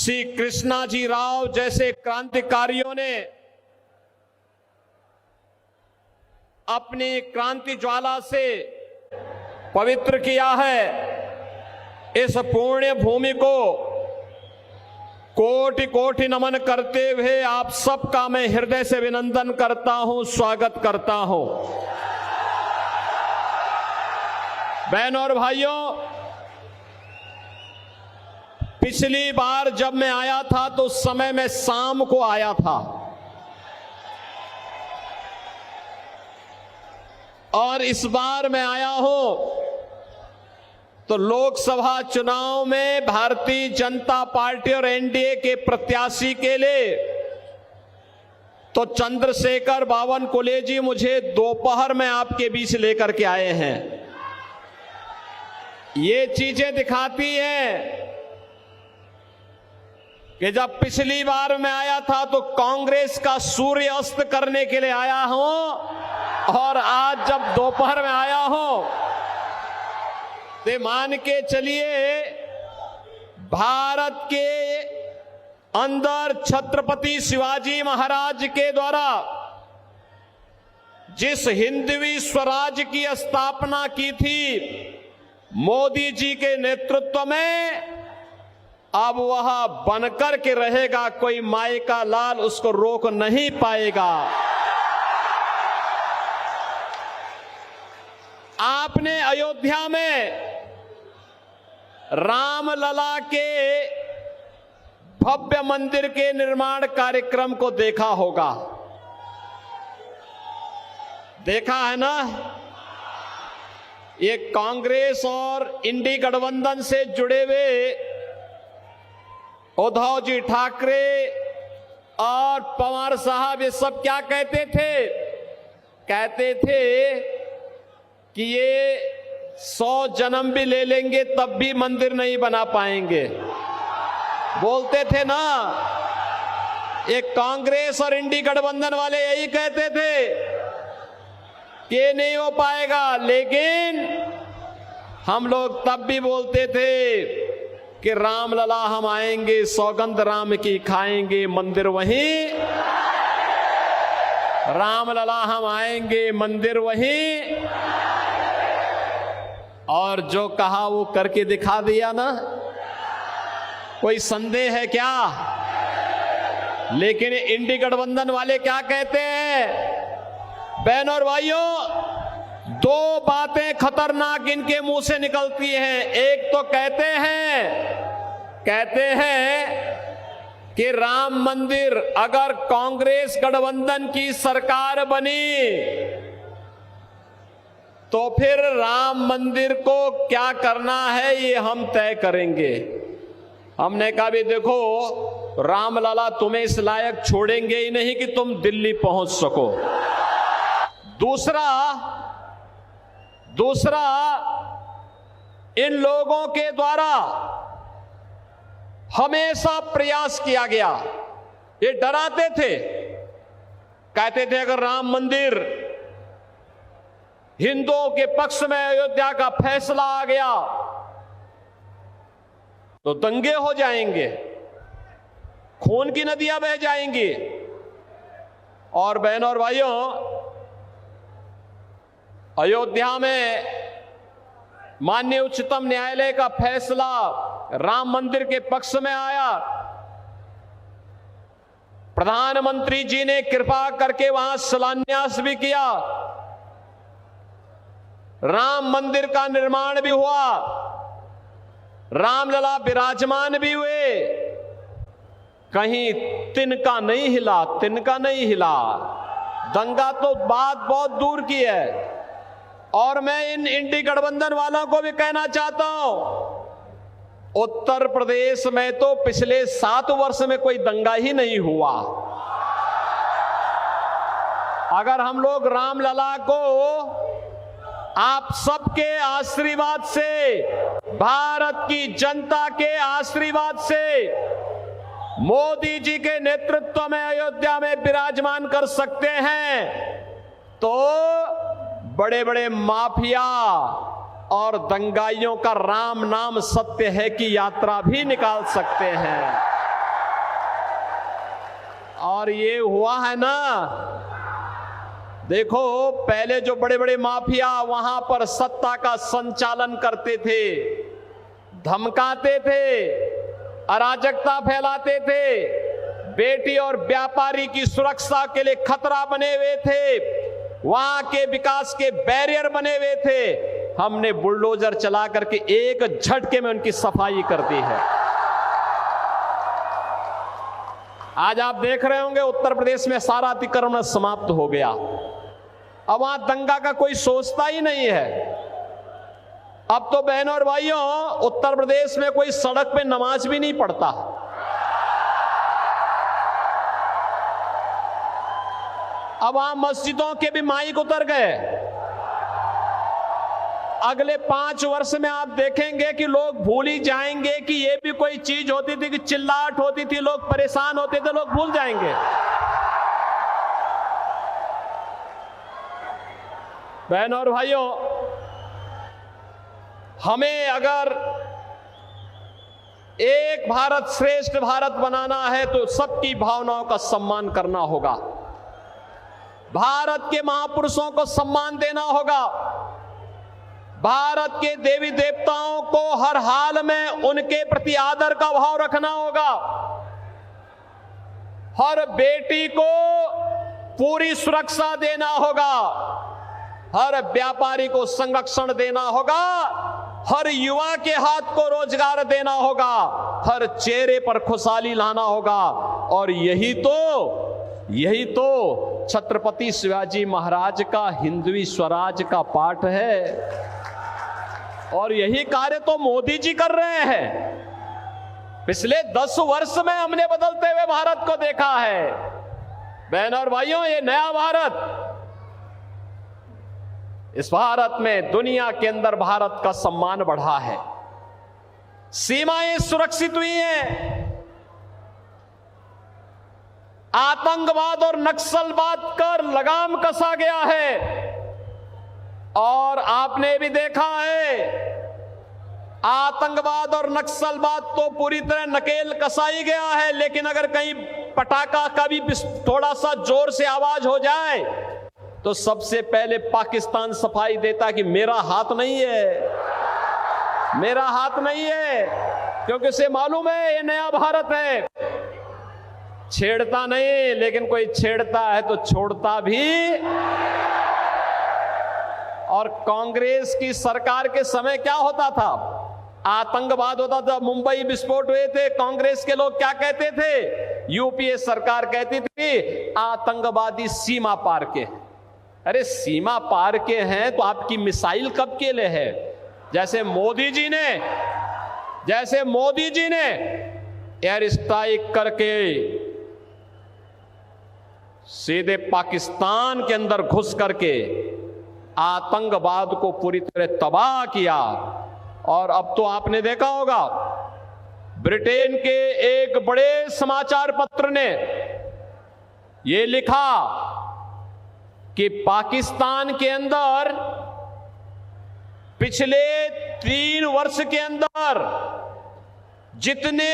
श्री कृष्णाजी राव जैसे क्रांतिकारियों ने अपनी क्रांति ज्वाला से पवित्र किया है। इस पुण्य भूमि को कोटि कोटि नमन करते हुए आप सबका मैं हृदय से अभिनंदन करता हूं, स्वागत करता हूं। बहनों और भाइयों, पिछली बार जब मैं आया था तो उस समय मैं शाम को आया था और इस बार मैं आया हूं तो लोकसभा चुनाव में भारतीय जनता पार्टी और एनडीए के प्रत्याशी के लिए तो चंद्रशेखर बावनकुले जी मुझे दोपहर में आपके बीच लेकर के आए हैं। ये चीजें दिखाती हैं कि जब पिछली बार मैं आया था तो कांग्रेस का सूर्य अस्त करने के लिए आया हूं और आज जब दोपहर में आया हूं तो मान के चलिए भारत के अंदर छत्रपति शिवाजी महाराज के द्वारा जिस हिंदवी स्वराज की स्थापना की थी मोदी जी के नेतृत्व में, अब वह बनकर के रहेगा, कोई माई का लाल उसको रोक नहीं पाएगा। आपने अयोध्या में रामलला के भव्य मंदिर के निर्माण कार्यक्रम को देखा होगा, देखा है ना। ये कांग्रेस और इंडी गठबंधन से जुड़े हुए उद्धव जी ठाकरे और पवार साहब ये सब क्या कहते थे? कहते थे कि ये 100 जन्म भी ले लेंगे तब भी मंदिर नहीं बना पाएंगे, बोलते थे ना। ये कांग्रेस और इंडी गठबंधन वाले यही कहते थे कि ये नहीं हो पाएगा, लेकिन हम लोग तब भी बोलते थे कि रामलला हम आएंगे, सौगंध राम की खाएंगे, मंदिर वहीं। रामलला हम आएंगे, मंदिर वहीं। और जो कहा वो करके दिखा दिया ना, कोई संदेह है क्या? लेकिन इंडी गठबंधन वाले क्या कहते हैं? बहनों और भाइयों, दो बातें खतरनाक इनके मुंह से निकलती हैं। एक तो कहते हैं कि राम मंदिर अगर कांग्रेस गठबंधन की सरकार बनी तो फिर राम मंदिर को क्या करना है ये हम तय करेंगे। हमने कहा भी देखो, रामलला तुम्हें इस लायक छोड़ेंगे ही नहीं कि तुम दिल्ली पहुंच सको। दूसरा इन लोगों के द्वारा हमेशा प्रयास किया गया, ये डराते थे, कहते थे अगर राम मंदिर हिंदुओं के पक्ष में अयोध्या का फैसला आ गया तो दंगे हो जाएंगे, खून की नदियां बह जाएंगी। और बहनों और भाइयों, अयोध्या में माननीय उच्चतम न्यायालय का फैसला राम मंदिर के पक्ष में आया। प्रधानमंत्री जी ने कृपा करके वहां शिलान्यास भी किया, राम मंदिर का निर्माण भी हुआ, रामलला विराजमान भी हुए। कहीं तिनका नहीं हिला। दंगा तो बात बहुत दूर की है। और मैं इन इंडी गठबंधन वालों को भी कहना चाहता हूं, उत्तर प्रदेश में तो पिछले 7 वर्ष में कोई दंगा ही नहीं हुआ। अगर हम लोग रामलला को आप सबके आशीर्वाद से, भारत की जनता के आशीर्वाद से, मोदी जी के नेतृत्व में अयोध्या में विराजमान कर सकते हैं तो बड़े बड़े माफिया और दंगाइयों का राम नाम सत्य है की यात्रा भी निकाल सकते हैं। और ये हुआ है ना। देखो, पहले जो बड़े बड़े माफिया वहां पर सत्ता का संचालन करते थे, धमकाते थे, अराजकता फैलाते थे, बेटी और व्यापारी की सुरक्षा के लिए खतरा बने हुए थे, वहां के विकास के बैरियर बने हुए थे, हमने बुलडोजर चला करके एक झटके में उनकी सफाई कर दी है। आज आप देख रहे होंगे उत्तर प्रदेश में सारा अतिक्रमण समाप्त हो गया। अब वहां दंगा का कोई सोचता ही नहीं है। अब तो बहनों और भाइयों, उत्तर प्रदेश में कोई सड़क पे नमाज भी नहीं पढ़ता। अब वहां मस्जिदों के भी माइक उतर गए। अगले 5 वर्ष में आप देखेंगे कि लोग भूल ही जाएंगे कि ये भी कोई चीज होती थी, कि चिल्लाहट होती थी, लोग परेशान होते थे, लोग भूल जाएंगे। बहनों और भाइयों, हमें अगर एक भारत श्रेष्ठ भारत बनाना है तो सबकी भावनाओं का सम्मान करना होगा, भारत के महापुरुषों को सम्मान देना होगा, भारत के देवी देवताओं को हर हाल में उनके प्रति आदर का भाव रखना होगा, हर बेटी को पूरी सुरक्षा देना होगा, हर व्यापारी को संरक्षण देना होगा, हर युवा के हाथ को रोजगार देना होगा, हर चेहरे पर खुशहाली लाना होगा। और यही तो छत्रपति शिवाजी महाराज का हिंदवी स्वराज का पाठ है। और यही कार्य तो मोदी जी कर रहे हैं। पिछले 10 वर्ष में हमने बदलते हुए भारत को देखा है। बहनों और भाइयों, ये नया भारत, इस भारत में दुनिया के अंदर भारत का सम्मान बढ़ा है, सीमाएं सुरक्षित हुई हैं, आतंकवाद और नक्सलवाद पर लगाम कसा गया है। और आपने भी देखा है, आतंकवाद और नक्सलवाद तो पूरी तरह नकेल कसाई गया है, लेकिन अगर कहीं पटाखा का भी थोड़ा सा जोर से आवाज हो जाए तो सबसे पहले पाकिस्तान सफाई देता कि मेरा हाथ नहीं है, मेरा हाथ नहीं है, क्योंकि उसे मालूम है ये नया भारत है। छेड़ता नहीं, लेकिन कोई छेड़ता है तो छोड़ता भी। और कांग्रेस की सरकार के समय क्या होता था? आतंकवाद होता था, मुंबई विस्फोट हुए थे, कांग्रेस के लोग क्या कहते थे? यूपीए सरकार कहती थी आतंकवादी सीमा पार के। अरे सीमा पार के हैं तो आपकी मिसाइल कब के लिए है? जैसे मोदी जी ने एयर स्ट्राइक करके सीधे पाकिस्तान के अंदर घुस करके आतंकवाद को पूरी तरह तबाह किया। और अब तो आपने देखा होगा, ब्रिटेन के एक बड़े समाचार पत्र ने यह लिखा कि पाकिस्तान के अंदर पिछले 3 वर्ष के अंदर जितने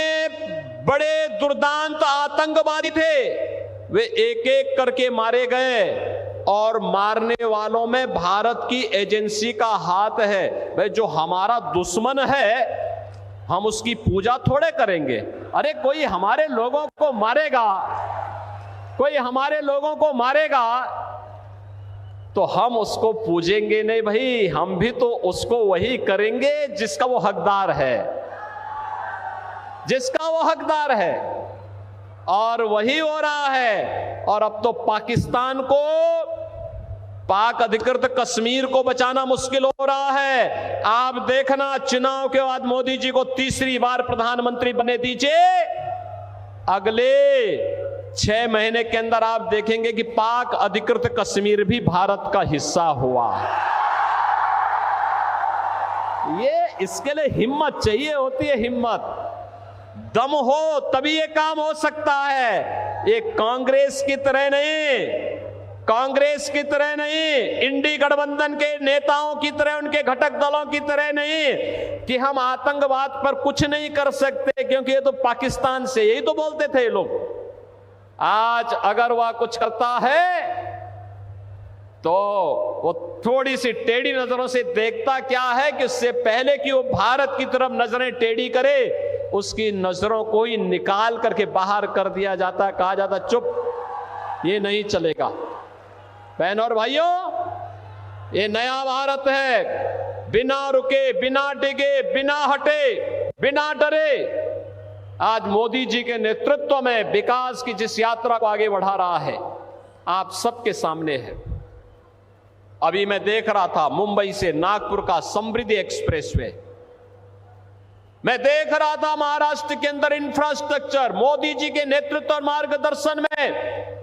बड़े दुर्दांत आतंकवादी थे वे एक एक करके मारे गए। और मारने वालों में भारत की एजेंसी का हाथ है। भाई, जो हमारा दुश्मन है हम उसकी पूजा थोड़े करेंगे। अरे कोई हमारे लोगों को मारेगा तो हम उसको पूजेंगे नहीं भाई, हम भी तो उसको वही करेंगे जिसका वो हकदार है, और वही हो रहा है। और अब तो पाकिस्तान को, पाक अधिकृत कश्मीर को बचाना मुश्किल हो रहा है। आप देखना, चुनाव के बाद मोदी जी को तीसरी बार प्रधानमंत्री बने दीजिए, अगले 6 महीने के अंदर आप देखेंगे कि पाक अधिकृत कश्मीर भी भारत का हिस्सा हुआ। ये इसके लिए हिम्मत चाहिए होती है, हिम्मत, दम हो तभी ये काम हो सकता है। ये कांग्रेस की तरह नहीं, इंडी गठबंधन के नेताओं की तरह, उनके घटक दलों की तरह नहीं कि हम आतंकवाद पर कुछ नहीं कर सकते क्योंकि ये तो पाकिस्तान से, यही तो बोलते थे ये लोग। आज अगर वह कुछ करता है तो वो थोड़ी सी टेढ़ी नजरों से देखता क्या है कि उससे पहले कि वो भारत की तरफ नजरें टेढ़ी करे, उसकी नजरों को ही निकाल करके बाहर कर दिया जाता, कहा जाता चुप, ये नहीं चलेगा। बहनों और भाइयों, ये नया भारत है, बिना रुके, बिना डिगे, बिना हटे, बिना डरे आज मोदी जी के नेतृत्व में विकास की जिस यात्रा को आगे बढ़ा रहा है, आप सबके सामने है। अभी मैं देख रहा था मुंबई से नागपुर का समृद्धि एक्सप्रेसवे, मैं देख रहा था महाराष्ट्र के अंदर इंफ्रास्ट्रक्चर मोदी जी के नेतृत्व और मार्गदर्शन में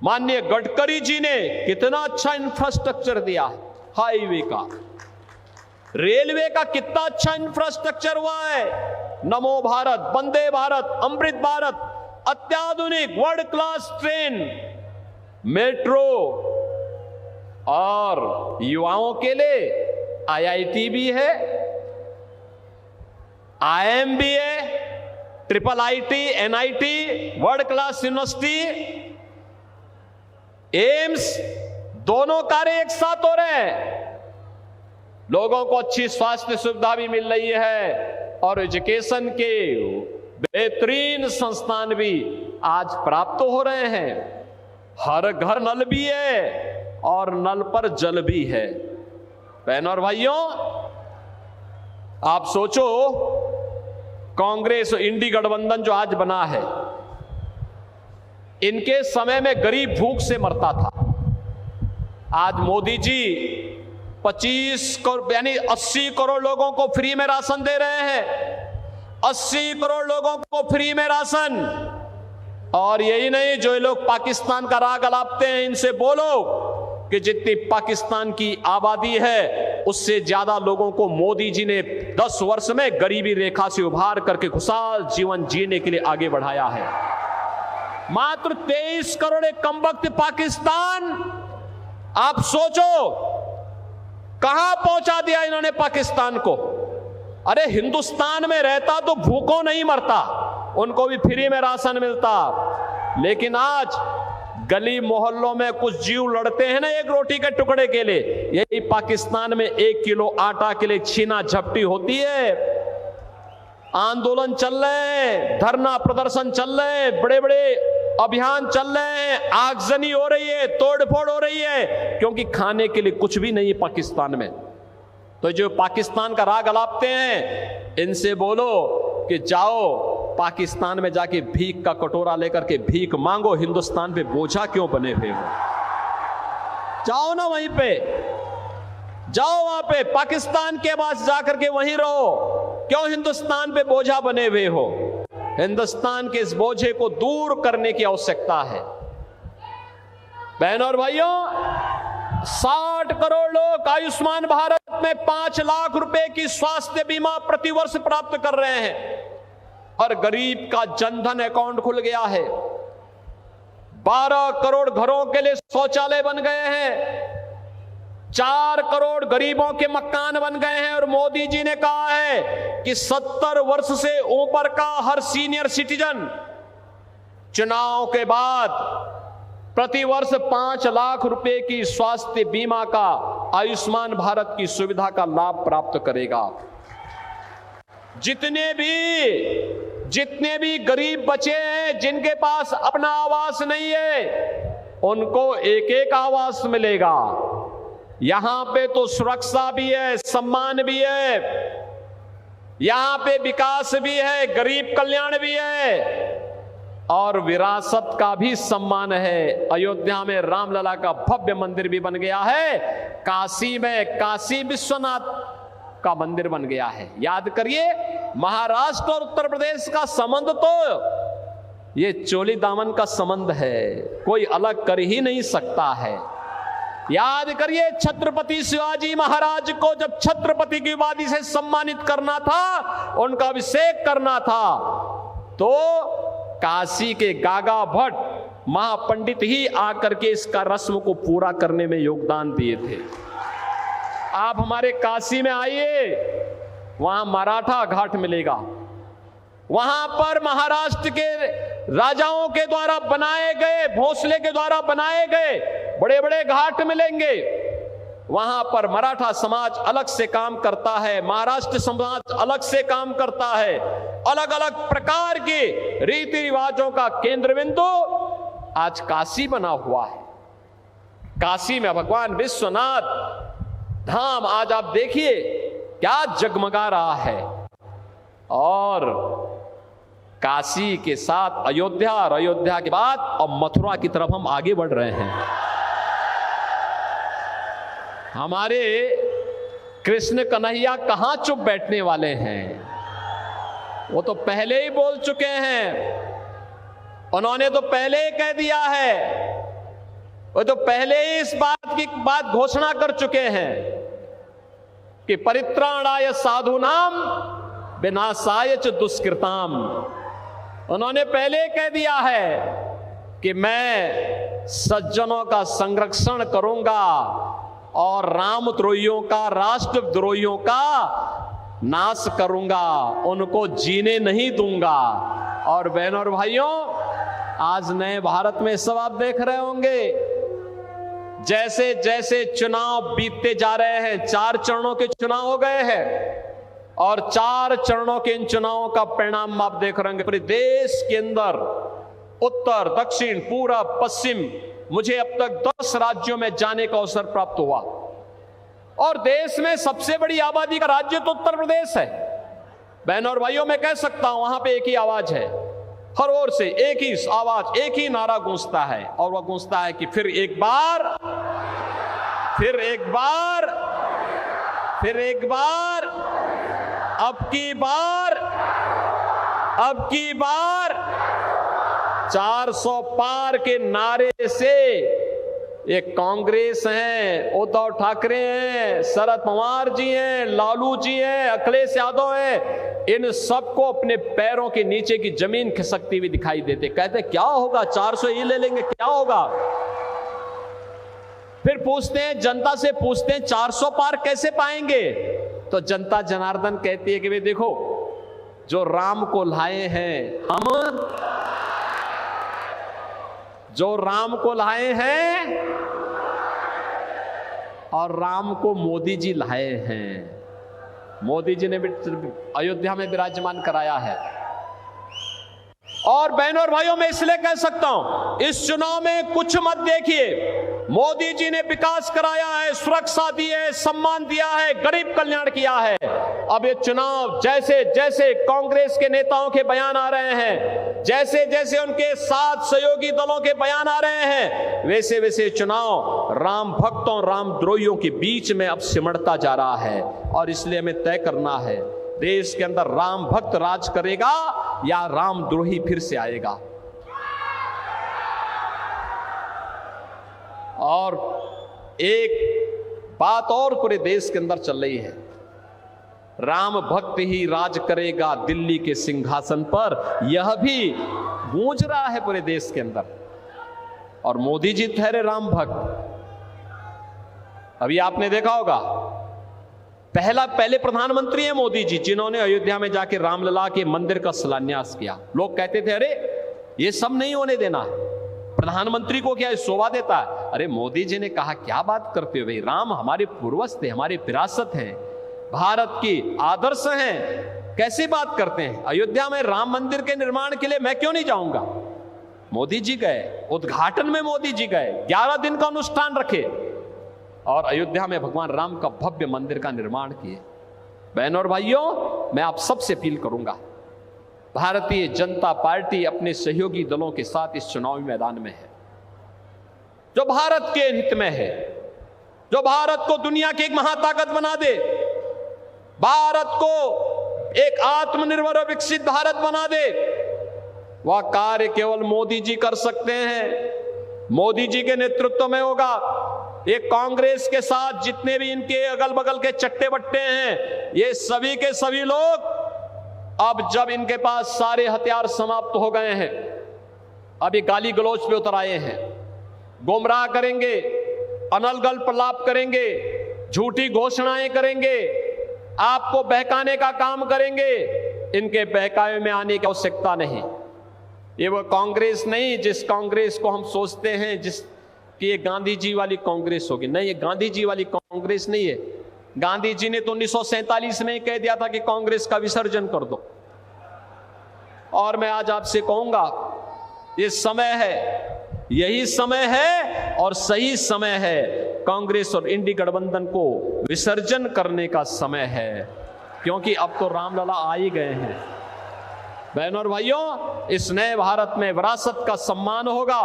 माननीय गडकरी जी ने कितना अच्छा इंफ्रास्ट्रक्चर दिया है। हाईवे का, रेलवे का कितना अच्छा इंफ्रास्ट्रक्चर हुआ है। नमो भारत, वंदे भारत, अमृत भारत, अत्याधुनिक वर्ल्ड क्लास ट्रेन, मेट्रो और युवाओं के लिए आईआईटी भी है, आईएम भी है, triple IT, NIT, world class university, AIIMS, दोनों कार्य एक साथ हो रहे हैं। लोगों को अच्छी स्वास्थ्य सुविधा भी मिल रही है और एजुकेशन के बेहतरीन संस्थान भी आज प्राप्त हो रहे हैं। हर घर नल भी है और नल पर जल भी है। बहनों और भाइयों, आप सोचो, कांग्रेस इंडी गठबंधन जो आज बना है, इनके समय में गरीब भूख से मरता था। आज मोदी जी 25 करोड़ यानी 80 करोड़ लोगों को फ्री में राशन दे रहे हैं। 80 करोड़ लोगों को फ्री में राशन। और यही नहीं, जो लोग पाकिस्तान का राग अलापते हैं, इनसे बोलो कि जितनी पाकिस्तान की आबादी है उससे ज्यादा लोगों को मोदी जी ने 10 वर्ष में गरीबी रेखा से उभार करके खुशहाल जीवन जीने के लिए आगे बढ़ाया है। मात्र 23 करोड़ एक कमबख्त पाकिस्तान, आप सोचो कहां पहुंचा दिया इन्होंने पाकिस्तान को। अरे हिंदुस्तान में रहता तो भूखों नहीं मरता, उनको भी फ्री में राशन मिलता। लेकिन आज गली मोहल्लों में कुछ जीव लड़ते हैं ना एक रोटी के टुकड़े के लिए, यही पाकिस्तान में 1 किलो आटा के लिए छीना झपटी होती है। आंदोलन चल रहे हैं, धरना प्रदर्शन चल रहे हैं, बड़े बड़े अभियान चल रहे हैं, आगजनी हो रही है, तोड़फोड़ हो रही है, क्योंकि खाने के लिए कुछ भी नहीं है पाकिस्तान में। तो जो पाकिस्तान का राग अलापते हैं, इनसे बोलो कि जाओ पाकिस्तान में जाके भीख का कटोरा लेकर के भीख मांगो, हिंदुस्तान पे बोझा क्यों बने हुए हो। जाओ ना वहीं पे, जाओ वहां पे पाकिस्तान के पास जाकर के वहीं रहो, क्यों हिंदुस्तान पे बोझा बने हुए हो। हिंदुस्तान के इस बोझे को दूर करने की आवश्यकता है। बहनों और भाइयों, 60 करोड़ लोग आयुष्मान भारत में 5 लाख रुपए की स्वास्थ्य बीमा प्रतिवर्ष प्राप्त कर रहे हैं और गरीब का जनधन अकाउंट खुल गया है। 12 करोड़ घरों के लिए शौचालय बन गए हैं, 4 करोड़ गरीबों के मकान बन गए हैं। और मोदी जी ने कहा है कि 70 वर्ष से ऊपर का हर सीनियर सिटीजन चुनाव के बाद प्रतिवर्ष 5 लाख रुपए की स्वास्थ्य बीमा का, आयुष्मान भारत की सुविधा का लाभ प्राप्त करेगा। जितने भी गरीब बचे हैं, जिनके पास अपना आवास नहीं है, उनको एक एक आवास मिलेगा। यहां पे तो सुरक्षा भी है, सम्मान भी है, यहां पे विकास भी है, गरीब कल्याण भी है और विरासत का भी सम्मान है। अयोध्या में रामलला का भव्य मंदिर भी बन गया है, काशी में काशी विश्वनाथ का मंदिर बन गया है। याद करिए, महाराष्ट्र और उत्तर प्रदेश का संबंध तो ये चोली दामन का संबंध है, कोई अलग कर ही नहीं सकता है। याद करिए, छत्रपति शिवाजी महाराज को जब छत्रपति की उपाधि से सम्मानित करना था, उनका अभिषेक करना था, तो काशी के गागा भट्ट महापंडित ही आकर के इसका रस्म को पूरा करने में योगदान दिए थे। आप हमारे काशी में आइए, वहां मराठा घाट मिलेगा, वहां पर महाराष्ट्र के राजाओं के द्वारा बनाए गए, भोसले के द्वारा बनाए गए बड़े बड़े घाट मिलेंगे। वहां पर मराठा समाज अलग से काम करता है, महाराष्ट्र समाज अलग से काम करता है। अलग अलग प्रकार के रीति रिवाजों का केंद्र बिंदु आज काशी बना हुआ है। काशी में भगवान विश्वनाथ धाम आज आप देखिए क्या जगमगा रहा है। और काशी के साथ अयोध्या, और अयोध्या के बाद अब मथुरा की तरफ हम आगे बढ़ रहे हैं। हमारे कृष्ण कन्हैया कहां चुप बैठने वाले हैं, वो तो पहले ही बोल चुके हैं। उन्होंने तो पहले ही कह दिया है, वो तो पहले ही इस बात घोषणा कर चुके हैं कि परित्राणाय साधूनाम विनाशाय च दुष्कृताम। उन्होंने पहले कह दिया है कि मैं सज्जनों का संरक्षण करूंगा और रामद्रोहियों का, राष्ट्रद्रोहियों का नाश करूंगा, उनको जीने नहीं दूंगा। और बहनों और भाइयों, आज नए भारत में सब आप देख रहे होंगे, जैसे जैसे चुनाव बीतते जा रहे हैं, 4 चरणों के चुनाव हो गए हैं और 4 चरणों के इन चुनावों का परिणाम आप देख रहे होंगे पूरे देश के अंदर, उत्तर, दक्षिण, पूरब, पश्चिम। मुझे अब तक 10 राज्यों में जाने का अवसर प्राप्त हुआ और देश में सबसे बड़ी आबादी का राज्य तो उत्तर प्रदेश है। बहनों और भाइयों, मैं कह सकता हूं वहां पे एक ही आवाज है, हर ओर से एक ही आवाज, एक ही नारा गूंजता है और वह गूंजता है कि फिर एक बार, फिर एक बार, फिर एक बार, अब की बार, अब की बार 400 पार के नारे से ये कांग्रेस हैं, उद्धव ठाकरे हैं, शरद पवार जी हैं, लालू जी हैं, अखिलेश यादव हैं, इन सबको अपने पैरों के नीचे की जमीन खिसकती हुई दिखाई देते। कहते क्या होगा, 400 ही ले लेंगे, क्या होगा। फिर पूछते हैं, जनता से पूछते हैं 400 पार कैसे पाएंगे, तो जनता जनार्दन कहती है कि भाई देखो, जो राम को लाए हैं हम, जो राम को लाए हैं और राम को मोदी जी लाए हैं। मोदी जी ने भी अयोध्या में विराजमान कराया है। और बहनों और भाइयों, मैं इसलिए कह सकता हूं, इस चुनाव में कुछ मत देखिए, मोदी जी ने विकास कराया है, सुरक्षा दी है, सम्मान दिया है, गरीब कल्याण किया है। अब ये चुनाव जैसे जैसे कांग्रेस के नेताओं के बयान आ रहे हैं, जैसे जैसे उनके साथ सहयोगी दलों के बयान आ रहे हैं, वैसे वैसे चुनाव राम भक्तों, राम द्रोहियों के बीच में अब सिमटता जा रहा है। और इसलिए हमें तय करना है, देश के अंदर राम भक्त राज करेगा या राम द्रोही फिर से आएगा। और एक बात और पूरे देश के अंदर चल रही है, राम भक्त ही राज करेगा दिल्ली के सिंहासन पर, यह भी गूंज रहा है पूरे देश के अंदर। और मोदी जी ठहरे राम भक्त। अभी आपने देखा होगा, पहले प्रधानमंत्री है मोदी जी, जिन्होंने अयोध्या में जाके रामलला के मंदिर का शिलान्यास किया। लोग कहते थे अरे ये सब नहीं होने देना, प्रधानमंत्री को क्या शोभा देता है। अरे मोदी जी ने कहा क्या बात करते हो भाई, राम हमारे पूर्वज थे, हमारी विरासत है, भारत की आदर्श हैं, कैसी बात करते हैं। अयोध्या में राम मंदिर के निर्माण के लिए मैं क्यों नहीं जाऊंगा। मोदी जी गए, उद्घाटन में मोदी जी गए, 11 दिन का अनुष्ठान रखे और अयोध्या में भगवान राम का भव्य मंदिर का निर्माण किए। बहनों और भाइयों, मैं आप सबसे अपील करूंगा, भारतीय जनता पार्टी अपने सहयोगी दलों के साथ इस चुनावी मैदान में है, जो भारत के हित में है, जो भारत को दुनिया की एक महाताकत बना दे, भारत को एक आत्मनिर्भर और विकसित भारत बना दे। वह कार्य केवल मोदी जी कर सकते हैं, मोदी जी के नेतृत्व में होगा। ये कांग्रेस के साथ जितने भी इनके अगल बगल के चट्टे बट्टे हैं, ये सभी के सभी लोग अब जब इनके पास सारे हथियार समाप्त हो गए हैं, अब ये गाली गलौज पे उतर आए हैं, गुमराह करेंगे, अनलगल प्रलाप करेंगे, झूठी घोषणाएं करेंगे, आपको बहकाने का काम करेंगे। इनके बहकावे में आने की आवश्यकता नहीं। ये वो कांग्रेस नहीं जिस कांग्रेस को हम सोचते हैं जिस कि ये गांधी जी वाली कांग्रेस होगी। नहीं, ये गांधी जी वाली कांग्रेस नहीं है। गांधी जी ने तो 1947 में कह दिया था कि कांग्रेस का विसर्जन कर दो। और मैं आज आपसे कहूंगा, ये समय है, यही समय है और सही समय है, कांग्रेस और इंडी गठबंधन को विसर्जन करने का समय है, क्योंकि अब तो रामलला आ ही गए हैं। बहनों और भाइयों, इस नए भारत में विरासत का सम्मान होगा।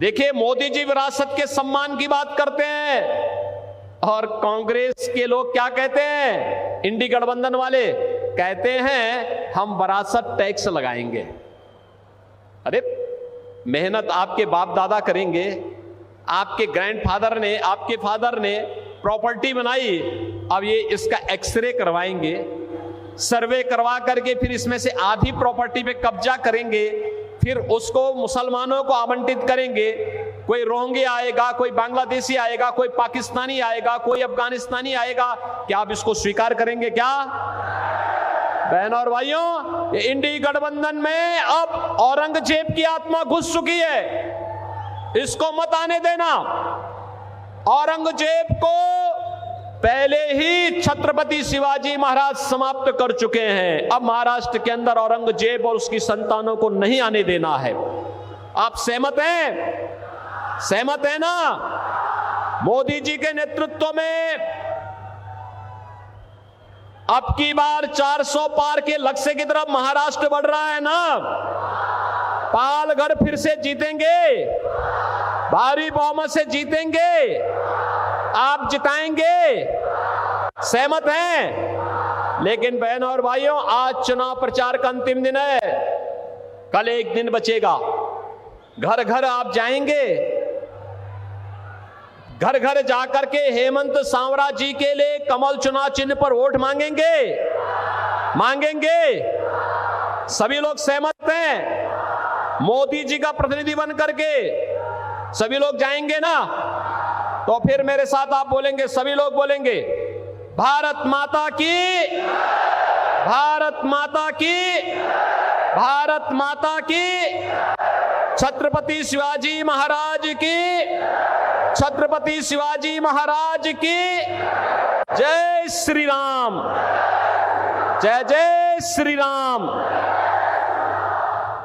देखिए, मोदी जी विरासत के सम्मान की बात करते हैं और कांग्रेस के लोग क्या कहते हैं, इंडी गठबंधन वाले कहते हैं हम विरासत टैक्स लगाएंगे। अरे मेहनत आपके बाप दादा करेंगे, आपके ग्रैंडफादर ने, आपके फादर ने प्रॉपर्टी बनाई, अब ये इसका एक्सरे करवाएंगे, सर्वे करवा करके फिर इसमें से आधी प्रॉपर्टी पे कब्जा करेंगे, फिर उसको मुसलमानों को आवंटित करेंगे। कोई रोहिंग्या आएगा, कोई बांग्लादेशी आएगा, कोई पाकिस्तानी आएगा, कोई अफगानिस्तानी आएगा, क्या आप इसको स्वीकार करेंगे क्या? बहनों और भाइयों, ये इंडी गठबंधन में अब औरंगजेब की आत्मा घुस चुकी है, इसको मत आने देना। औरंगजेब को पहले ही छत्रपति शिवाजी महाराज समाप्त कर चुके हैं। अब महाराष्ट्र के अंदर औरंगजेब और उसकी संतानों को नहीं आने देना है। आप सहमत हैं? सहमत है ना? मोदी जी के नेतृत्व में अब की बार 400 पार के लक्ष्य की तरफ महाराष्ट्र बढ़ रहा है ना। पालगढ़ फिर से जीतेंगे, भारी बहुमत से जीतेंगे, आप जिताएंगे। सहमत हैं? लेकिन बहनों और भाइयों, आज चुनाव प्रचार का अंतिम दिन है, कल एक दिन बचेगा। घर घर आप जाएंगे, घर घर जाकर के हेमंत सांवरा जी के लिए कमल चुनाव चिन्ह पर वोट मांगेंगे? मांगेंगे? सभी लोग सहमत हैं? मोदी जी का प्रतिनिधि बन करके सभी लोग जाएंगे ना? तो फिर मेरे साथ आप बोलेंगे, सभी लोग बोलेंगे, भारत माता की, भारत माता की, भारत माता की, छत्रपति शिवाजी महाराज की, छत्रपति शिवाजी महाराज की जय श्री राम, जय जय श्री राम।